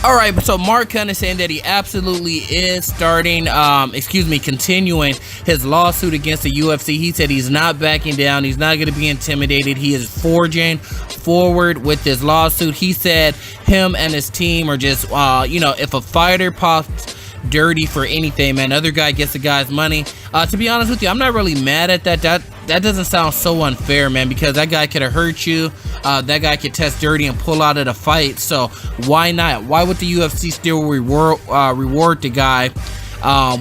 All right, so Mark Hunt is saying that he absolutely is continuing his lawsuit against the UFC. He said he's not backing down. He's not going to be intimidated. He is forging forward with this lawsuit. He said him and his team are just, if a fighter pops dirty for anything, man, other guy gets the guy's money. To be honest with you, I'm not really mad at that. That doesn't sound so unfair, man, because that guy could have hurt you. That guy could test dirty and pull out of the fight. So why not? Why would the UFC still reward the guy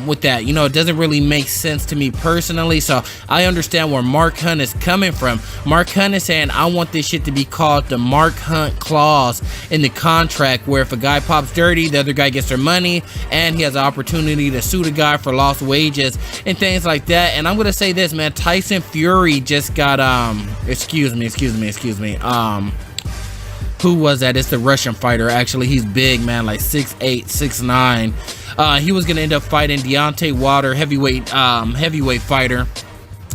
with that? It doesn't really make sense to me personally. So I understand where Mark Hunt is coming from. Mark Hunt is saying, I want this shit to be called the Mark Hunt clause in the contract, where if a guy pops dirty, the other guy gets their money, and he has an opportunity to sue the guy for lost wages and things like that. And I'm gonna say this, man, Tyson Fury just got excuse me, who was that? It's the Russian fighter. Actually, he's big, man, like 6'8", 6'9". He was gonna end up fighting Deontay Wilder, heavyweight fighter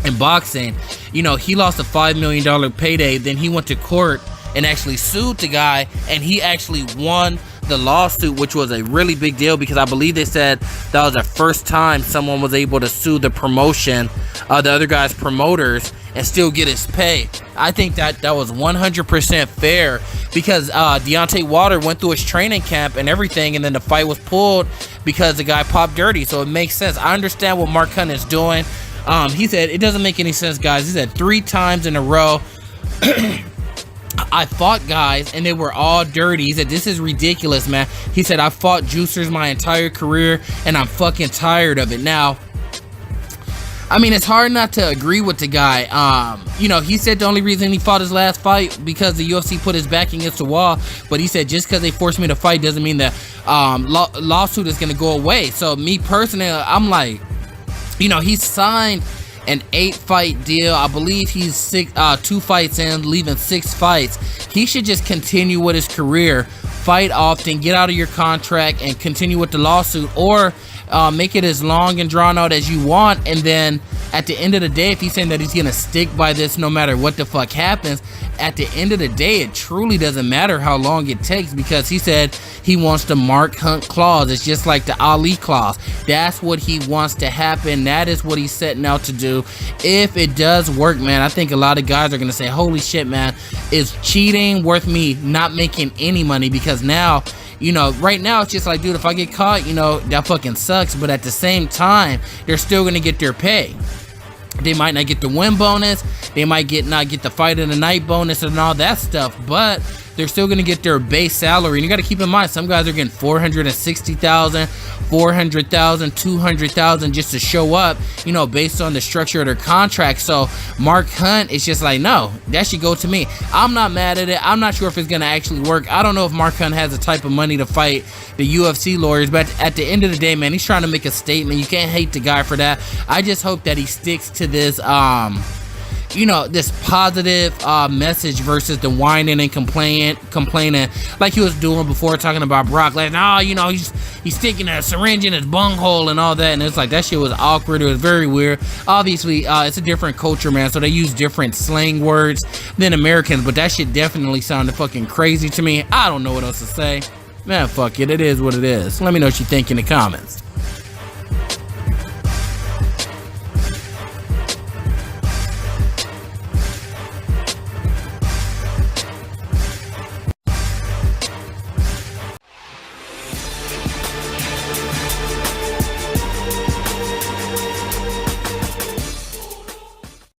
in boxing. He lost a $5 million payday. Then he went to court and actually sued the guy, and he actually won the lawsuit, which was a really big deal, because I believe they said that was the first time someone was able to sue the promotion, the other guy's promoters, and still get his pay. I think that was 100% fair, because Deontay Wilder went through his training camp and everything, and then the fight was pulled because the guy popped dirty. So it makes sense. I understand what Mark Hunt is doing. He said it doesn't make any sense, guys. He said 3 times in a row I fought guys and they were all dirty. He said, this is ridiculous, man. He said, I fought juicers my entire career and I'm fucking tired of it. Now, I mean, it's hard not to agree with the guy. He said the only reason he fought his last fight because the UFC put his back against the wall. But he said, just because they forced me to fight doesn't mean that lawsuit is going to go away. So me personally, I'm like, he signed an 8-fight deal. I believe he's 2 fights in, leaving 6 fights. He should just continue with his career, fight often, get out of your contract, and continue with the lawsuit, or make it as long and drawn out as you want. And then at the end of the day, if he's saying that he's gonna stick by this no matter what the fuck happens, at the end of the day, it truly doesn't matter how long it takes, because he said he wants the Mark Hunt clause. It's just like the Ali clause. That's what he wants to happen. That is what he's setting out to do. If it does work, man, I think a lot of guys are gonna say, holy shit, man, is cheating worth me not making any money? Because now, right now it's just like, dude, if I get caught, that fucking sucks. But at the same time, they're still gonna get their pay. They might not get the win bonus, they might not get the fight of the night bonus and all that stuff, but they're still gonna get their base salary. And you gotta keep in mind, some guys are getting $460,000, $400,000, $200,000 just to show up, based on the structure of their contract. So Mark Hunt is just like, no, that should go to me. I'm not mad at it. I'm not sure if it's gonna actually work. I don't know if Mark Hunt has the type of money to fight the UFC lawyers, but at the end of the day, man, he's trying to make a statement. You can't hate the guy for that. I just hope that he sticks to this this positive message versus the whining and complaining like he was doing before, talking about Brock Lesnar. He's sticking a syringe in his bunghole and all that, and it's like, that shit was awkward. It was very weird. Obviously, it's a different culture, man, so they use different slang words than Americans, but that shit definitely sounded fucking crazy to me. I don't know what else to say. Man, fuck it. It is what it is. Let me know what you think in the comments.